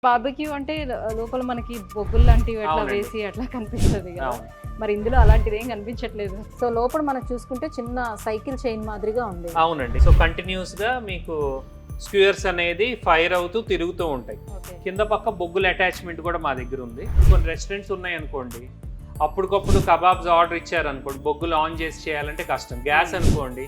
Barbecue అంటే లోపల మనకి బొగ్గులు లాంటివి అట్లా అవునండి. వేసి అట్లా కనిపిస్తుంది కదా. అవును. మరి ఇందులో అలాంటిది ఏం కనిపించట్లేదు. సో లోపల మనం చూసుకుంటే చిన్న సైకిల్ చైన్ మాదిరిగా ఉంది. అవునండి. సో కంటిన్యూస్ గా మీకు స్క్యూయర్స్ అనేది ఫైర్ అవుతూ తిరుగుతూ ఉంటాయి. ఓకే. కింద పక్క బొగ్గుల అటాచ్మెంట్ కూడా మా దగ్గర ఉంది. కొన్ని రెస్టారెంట్స్ ఉన్నాయి అనుకోండి, అప్పటికప్పుడు కబాబ్స్ ఆర్డర్ ఇచ్చారు అనుకోండి, బొగ్గులు ఆన్ చేసి చేయాలంటే కష్టం. గ్యాస్ అనుకోండి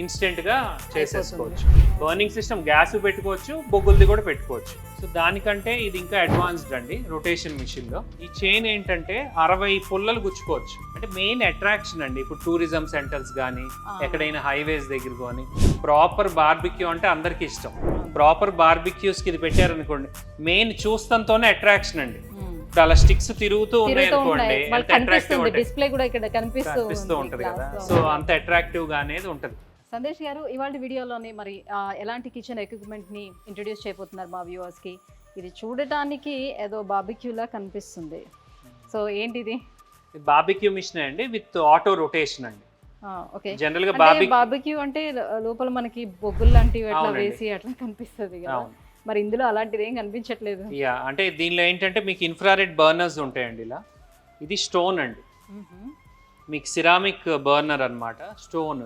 ఇన్స్టెంట్ గా చేసేసుకోవచ్చు. బర్నింగ్ సిస్టమ్ గ్యాస్ పెట్టుకోవచ్చు, బొగ్గులది కూడా పెట్టుకోవచ్చు. సో దానికంటే ఇది ఇంకా అడ్వాన్స్డ్ అండి రొటేషన్ మిషన్ లో. ఈ చైన్ ఏంటంటే 60 పుల్లలు గుచ్చుకోవచ్చు. అంటే మెయిన్ అట్రాక్షన్ అండి. ఇప్పుడు టూరిజం సెంటర్స్ కానీ ఎక్కడైనా హైవేస్ దగ్గర కానీ ప్రాపర్ బార్బిక్యూ అంటే అందరికి ఇష్టం. ప్రాపర్ బార్బిక్యూస్ కి ఇది పెట్టారనుకోండి, మెయిన్ చూస్తంతోనే అట్రాక్షన్ అండి. ఇప్పుడు అలా స్టిక్స్ తిరుగుతూ ఉన్నాయి అనుకోండి, ఎంత అట్రాక్టివ్ డిస్ప్లే కూడా ఇక్కడ కనిపిస్తూ ఉంటది కదా. సో అంత అట్రాక్టివ్ గా అనేది ఉంటది. సందేశ్ గారు, ఇవాళ వీడియోలోని మరి ఎలాంటి కిచెన్ ఎక్విప్మెంట్ ని ఇంట్రొడ్యూస్ చేయబోతున్నారు మా వ్యూవర్స్ కి? ఇది చూడటానికి ఏదో బార్బిక్యూలా కనిపిస్తుంది. సో ఏంటిది? బార్బిక్యూ మిషన్ అండి విత్ ఆటో రొటేషన్ అండి. ఓకే. జనరల్ గా బార్బిక్యూ అంటే లోపల మనకి బొగ్గులు లాంటివి అట్లా అవునండి. వేసి అట్లా కనిపిస్తుంది కదా. అవును. మరి ఇందులో అలాంటిది ఏం కనిపించట్లేదు. యా, అంటే దీనిలో ఏంటంటే మీకు ఇన్ఫ్రారెడ్ బర్నర్స్ ఉంటాయండి. ఇలా ఇది స్టోన్ అండి, మీకు సిరామిక్ బర్నర్ అన్నమాట. Stone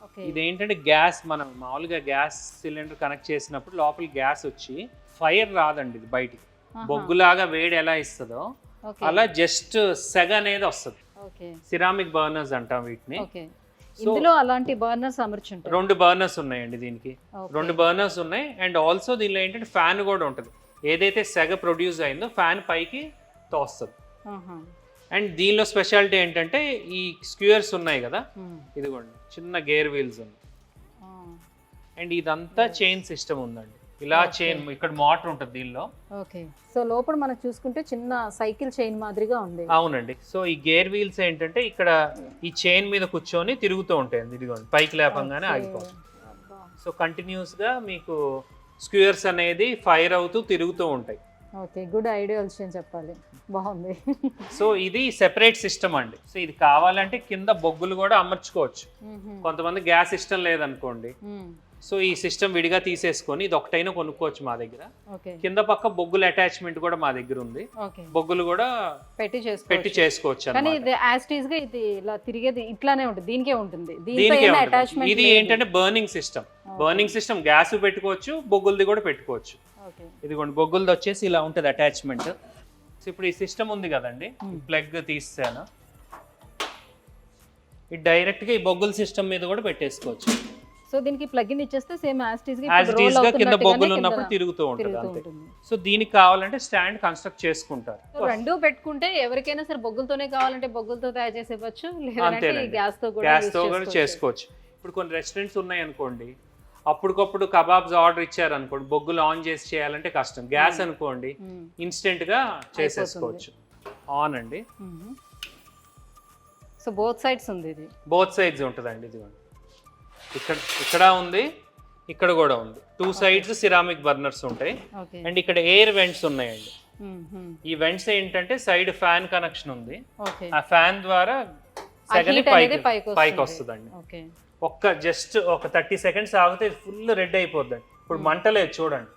okay. ఇది ఏంటంటే గ్యాస్, మనం మామూలుగా గ్యాస్ సిలిండర్ కనెక్ట్ చేసినప్పుడు లోపల గ్యాస్ వచ్చి ఫైర్ రాదండి ఇది బయటికి. బొగ్గులాగా వేడి ఎలా ఇస్తుందో ఓకే. అలా జస్ట్ సెగ అనేది వస్తుంది. ఓకే. సిరామిక్ బర్నర్స్ అంటాం వీటిని. ఓకే. ఇందులో అలాంటి బర్నర్స్ అమర్చుంటాయి. 2 బర్నర్స్ ఉన్నాయండి దీనికి. 2 బర్నర్స్ ఉన్నాయి. అండ్ ఆల్సో దీనిలో ఏంటంటే ఫ్యాన్ కూడా ఉంటుంది. ఏదైతే సెగ ప్రొడ్యూస్ అయిందో ఫ్యాన్ పైకి తోస్తుంది. అండ్ దీనిలో స్పెషాలిటీ ఏంటంటే ఈ స్క్యూయర్స్ ఉన్నాయి కదా, ఇదిగోండి చిన్న గేర్ వీల్స్ ఉన్నాయి. అండ్ ఇదంతా చైన్ సిస్టమ్ ఉందండి. ఇలా చైన్, ఇక్కడ మోటార్ ఉంటుంది దీనిలో. ఓకే. సో లోపల మనం చూసుకుంటే చిన్న సైకిల్ చైన్ మాదిరిగా ఉంది. అవునండి. సో ఈ గేర్ వీల్స్ ఏంటంటే ఇక్కడ ఈ చైన్ మీద కూర్చొని తిరుగుతూ ఉంటాయండి. ఇదిగోండి పైకి లేపంగానే ఆగిపోతుంది. సో కంటిన్యూస్ గా మీకు స్క్యూయర్స్ అనేది ఫైర్ అవుతూ తిరుగుతూ ఉంటాయి. ఓకే. గుడ్ ఐడియా విషయం చెప్పాలి, బాగుంది. సో ఇది సెపరేట్ సిస్టమ్ అండి. సో ఇది కావాలంటే కింద బొగ్గులు కూడా అమర్చుకోవచ్చు. కొంతమంది గ్యాస్ ఇష్టం లేదనుకోండి, సో ఈ సిస్టమ్ విడిగా తీసేసుకొని ఇది ఒకటైనా కొనుక్కోవచ్చు మా దగ్గర. కింద పక్క బొగ్గుల అటాచ్మెంట్ కూడా మా దగ్గర ఉంది. బొగ్గులు కూడా పెట్టి చేసుకోవచ్చు. కానీ ఇది యాస్టీస్ గా ఇది ఇలా తిరిగేది ఇట్లానే ఉంటుంది, దీనికే ఉంటుంది. ఇది ఏంటంటే burning system. Burning system gas పెట్టుకోవచ్చు, బొగ్గులది కూడా పెట్టుకోవచ్చు. ఇదిగోండి బొగ్గులది వచ్చేసి ఇలా ఉంటుంది అటాచ్మెంట్. సో ఇప్పుడు ఈ సిస్టమ్ ఉంది కదండి, ప్లగ్ తీసాను, ఇది డైరెక్ట్ గా ఈ బొగ్గుల సిస్టమ్ మీద కూడా పెట్టేసుకోవచ్చు. సో దీనికి ప్లగ్ ఇన్ ఇచ్చేస్తే సేమ్ యాజ్ టీజ్ గా కింద బొగ్గులు ఉన్నప్పుడు తిరుగుతూ ఉంటుంది అంతే. సో దీనికి కావాలంటే స్టాండ్ కన్స్ట్రక్ట్ చేసుకుంటారు. రెండు పెట్టుకుంటే ఎవరికైనా సరే బొగ్గులతోనే కావాలంటే బొగ్గులతో తయారు చేసేవచ్చు, లేదంటే గ్యాస్ తో కూడా చేసుకోవచ్చు. ఇప్పుడు కొన్ని రెస్టారెంట్స్ ఉన్నాయి అనుకోండి, అప్పటికప్పుడు కబాబ్స్ ఆర్డర్ ఇచ్చారు అనుకోండి, బొగ్గులు ఆన్ చేసి చేయాలంటే కష్టం. గ్యాస్ అనుకోండి ఇన్స్టెంట్ గా చేసేసుకోవచ్చు. ఆన్ అండి. సో బోత్ సైడ్స్ ఉంది, ఇది బోత్ సైడ్స్ ఉంటుందండి. ఇదిగోండి ఇక్కడ ఉంది, ఇక్కడ కూడా ఉంది. 2 sides సిరామిక్ బర్నర్స్ ఉంటాయి. అండ్ ఇక్కడ ఎయిర్ వెంట్స్ ఉన్నాయండి. ఈ వెంట్స్ ఏంటంటే సైడ్ ఫ్యాన్ కనెక్షన్ ఉంది. ఆ ఫ్యాన్ ద్వారా సెగని పైకి వస్తుందండి. జస్ట్ ఒక 30 seconds ఆగితే ఫుల్ రెడ్ అయిపోద్దండి. ఇప్పుడు మంట లేదు చూడండి.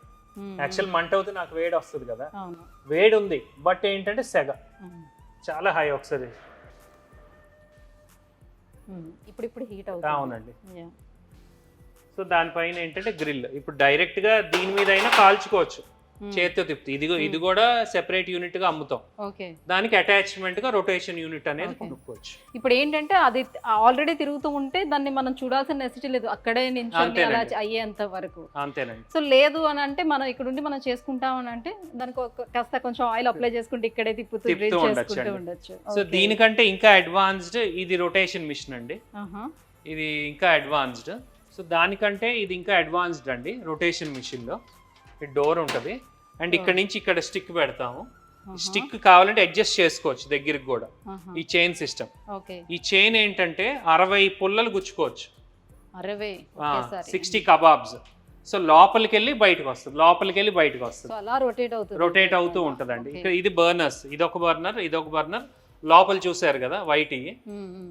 యాక్చువల్ మంట అవుతే నాకు వేడి వస్తుంది కదా, వేడి ఉంది బట్ ఏంటంటే సెగ చాలా హై. ఒకసారి ఇప్పుడు హీట్ అవుతుంది. అవునండి. సో దానిపైన ఏంటంటే గ్రిల్. ఇప్పుడు డైరెక్ట్ గా దీని మీద అయినా కాల్చుకోవచ్చు చేతితో తిప్పి. ఇది కూడా సెపరేట్ యూనిట్ గా అమ్ముతాం. దానికి అటాచ్మెంట్ గా రొటేషన్ యూనిట్ అనేది కొనుక్కోవచ్చు. ఇప్పుడు ఏంటంటే అది ఆల్రెడీ తిరుగుతూ ఉంటే దాన్ని మనం చూడాల్సిన నెసిటీ లేదు, అక్కడే నించొని అలా అయ్యేంత వరకు. అంతేనండి. సో లేదు అని అంటే మనం ఇక్కడ ఉండి మనం చేసుకుంటాం అని అంటే దానికి కాస్త కొంచెం ఆయిల్ అప్లై చేసుకుంటే ఇక్కడే తిప్పుతూ ఉండొచ్చు. సో దీనికంటే ఇంకా అడ్వాన్స్డ్ ఇది రొటేషన్ మిషన్ అండి. ఇది ఇంకా అడ్వాన్స్డ్. సో దానికంటే ఇది ఇంకా అడ్వాన్స్డ్ అండి రొటేషన్ మిషన్ లో. డోర్ ఉంటుంది అండ్ ఇక్కడ నుంచి ఇక్కడ స్టిక్ పెడతాము. స్టిక్ కావాలంటే అడ్జస్ట్ చేసుకోవచ్చు దగ్గరికి కూడా. ఈ చైన్ సిస్టమ్. ఈ చైన్ ఏంటంటే 60 పుల్లలు గుచ్చుకోవచ్చు. 60 కబాబ్స్. సో లోపలికి వెళ్ళి బయటకు వస్తుంది, రొటేట్ అవుతూ ఉంటదండి. ఇక్కడ ఇది బర్నర్స్, ఇదొక బర్నర్ లోపల చూసారు కదా వైట్.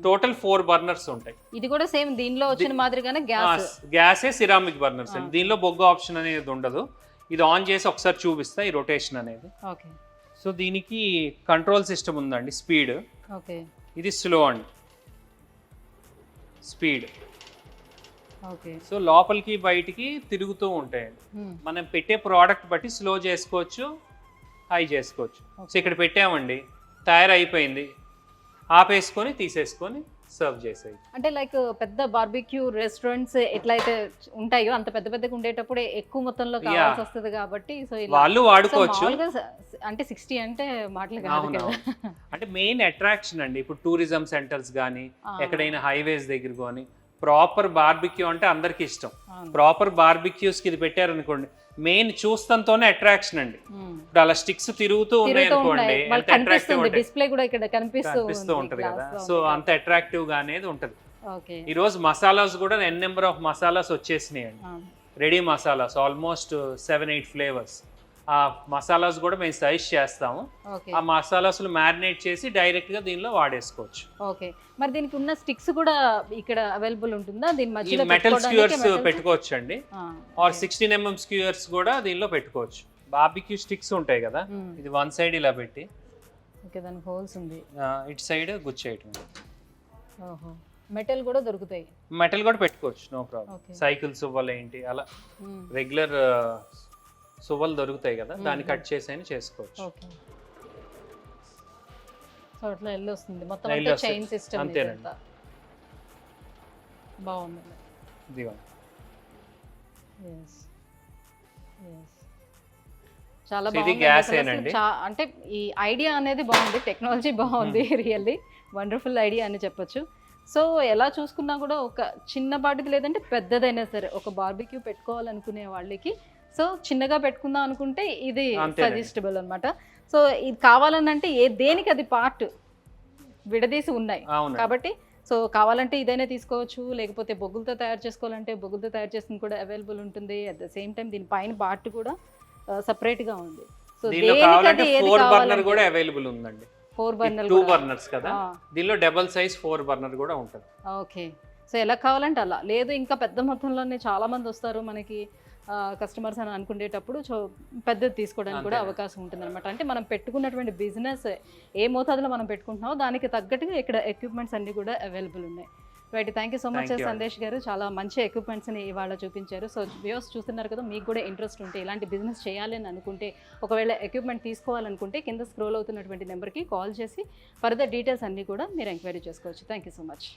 టోటల్ 4 బర్నర్స్ ఉంటాయి. ఇది కూడా సేమ్ దీనిలో వచ్చిన మాదిరిగానే గ్యాసే సిరామిక్ బర్నర్స్ అండి. దీనిలో బొగ్గు ఆప్షన్ అనేది ఉండదు. ఇది ఆన్ చేసి ఒకసారి చూపిస్తా ఈ రొటేషన్ అనేది. ఓకే సో దీనికి కంట్రోల్ సిస్టమ్ ఉందండి, స్పీడ్. ఓకే ఇది స్లో అండి, స్పీడ్. ఓకే సో లోపలికి బయటికి తిరుగుతూ ఉంటాయండి. మనం పెట్టే ప్రోడక్ట్ బట్టి స్లో చేసుకోవచ్చు, హై చేసుకోవచ్చు. సో ఇక్కడ పెట్టామండి, తయారైపోయింది, ఆపేసుకొని తీసేసుకొని సర్వ్ చేసేది. అంటే లైక్ పెద్ద బార్బిక్యూ రెస్టారెంట్స్ ఎట్లయితే ఉంటాయో అంత పెద్ద పెద్దగా ఉండేటప్పుడు ఎక్కువ మొత్తంలో కావాల్సి వస్తుంది కాబట్టి సో వాళ్ళు వాడుకోవచ్చు. అంటే 60 అంటే మాటలు కాదు కదా. అంటే మెయిన్ అట్రాక్షన్ అండి. ఇప్పుడు టూరిజం సెంటర్స్ కానీ ఎక్కడైనా హైవేస్ దగ్గర కానీ ప్రాపర్ బార్బిక్యూ అంటే అందరికి ఇష్టం. ప్రాపర్ బార్బిక్యూస్ కి ఇది పెట్టారనుకోండి, మెయిన్ చూస్తంతోనే అట్రాక్షన్ అండి. ఇప్పుడు అలా స్టిక్స్ తిరుగుతూ ఉన్నాయి అనుకోండి, ఎంత అట్రాక్టివ్ డిస్ప్లే కూడా ఇక్కడ కనిపిస్తూ ఉంటది కదా. సో అంత అట్రాక్టివ్ గా అనేది ఉంటది. ఓకే ఈ రోజు మసాలాస్ కూడా ఎన్ నెంబర్ ఆఫ్ మసాలాస్ వచ్చేసినాయి అండి, రెడీ మసాలాస్ ఆల్మోస్ట్ 7-8 ఫ్లేవర్స్. ఆ మసాలాస్ కూడా మేము సజెస్ట్ చేస్తాము. ఆ మసాలాస్ మ్యారినేట్ చేసి డైరెక్ట్ గా దీనిలో వాడేసుకోవచ్చు. ఓకే మరి దీనికి ఉన్న స్టిక్స్ కూడా ఇక్కడ అవైలబుల్ ఉంటుందా? దీని మధ్యలో మెటల్ స్క్యూర్స్ పెట్టుకోవచ్చు అండి, ఆర్ 16mm స్క్యూర్స్ కూడా దీనిలో పెట్టుకోవచ్చు. బార్బిక్యూ స్టిక్స్ ఉంటాయి కదా, ఇది వన్ సైడ్ ఇలా పెట్టి ఓకే దానికి హోల్స్ ఉంది, ఇటు సైడ్ గుచ్చేయటం. ఓహో మెటల్ కూడా దొరుకుతాయి, మెటల్ కూడా పెట్టుకోవచ్చు, నో ప్రాబ్లం. సైకిల్ సువ్వలు ఏంటి అలా రెగ్యులర్ సువ్వలు దొరుకుతాయి కదా, దాన్ని కట్ చేసి చేసుకోవచ్చు. ఓకే సో అట్లా ఎల్లు వస్తుంది మొత్తం అంటే చైన్ సిస్టమ్. అంతేనండి, బాగుంది. ఇదిగోండి, చాలా ఇది గ్యాస్ ఏనండి. అంటే ఈ ఐడియా అనేది బాగుంది, టెక్నాలజీ బాగుంది, రియల్లీ వండర్ఫుల్ ఐడియా అని చెప్పొచ్చు. సో ఎలా చూసుకున్నా కూడా ఒక చిన్నపాటిది లేదంటే పెద్దదైనా సరే ఒక బార్బిక్యూ పెట్టుకోవాలనుకునే వాళ్ళకి సో చిన్నగా పెట్టుకుందాం అనుకుంటే ఇది సజెస్టబుల్ అన్నమాట. సో ఇది కావాలనంటే దేనికి అది పార్ట్ విడదీసి ఉన్నాయి కాబట్టి సో కావాలంటే ఇదైనా తీసుకోవచ్చు, లేకపోతే బొగ్గులతో తయారు చేసుకోవాలంటే బొగ్గులతో తయారు చేసింది కూడా అవైలబుల్ ఉంటుంది. అట్ ద సేమ్ టైం దీని పైన పార్ట్ కూడా సపరేట్ గా ఉంది. సో కావాలంటే 4 బర్నర్ కూడా అవైలబుల్ ఉందండి. 4 బర్నర్ 2 బర్నర్స్ కదా, దీనిలో డబుల్ సైజ్ 4 బర్నర్ కూడా ఉంటుంది. ఓకే సో ఎలా కావాలంటే అలా, లేదు ఇంకా పెద్ద మొత్తంలోనే చాలా మంది వస్తారు మనకి కస్టమర్స్ అని అనుకునేటప్పుడు సో పెద్దది తీసుకోవడానికి కూడా అవకాశం ఉంటుంది అనమాట. అంటే మనం పెట్టుకున్నటువంటి బిజినెస్ ఏ మోతాదులో మనం పెట్టుకుంటున్నామో దానికి తగ్గట్టుగా ఇక్కడ ఎక్విప్మెంట్స్ అన్ని కూడా అవైలబుల్ ఉన్నాయి. Right, thank you so much Sandesh గారు, చాలా మంచి ఎక్విప్మెంట్స్ని ఇవాళ చూపించారు. సో వ్యూవర్స్ చూస్తున్నారు కదా, మీకు కూడా ఇంట్రెస్ట్ ఉంటే ఇలాంటి బిజినెస్ చేయాలి అని అనుకుంటే ఒకవేళ ఎక్విప్మెంట్ తీసుకోవాలనుకుంటే కింద స్క్రోల్ అవుతున్నటువంటి నెంబర్కి కాల్ చేసి ఫర్దర్ డీటెయిల్స్ అన్నీ కూడా మీరు ఎంక్వైరీ చేసుకోవచ్చు. Thank you so much.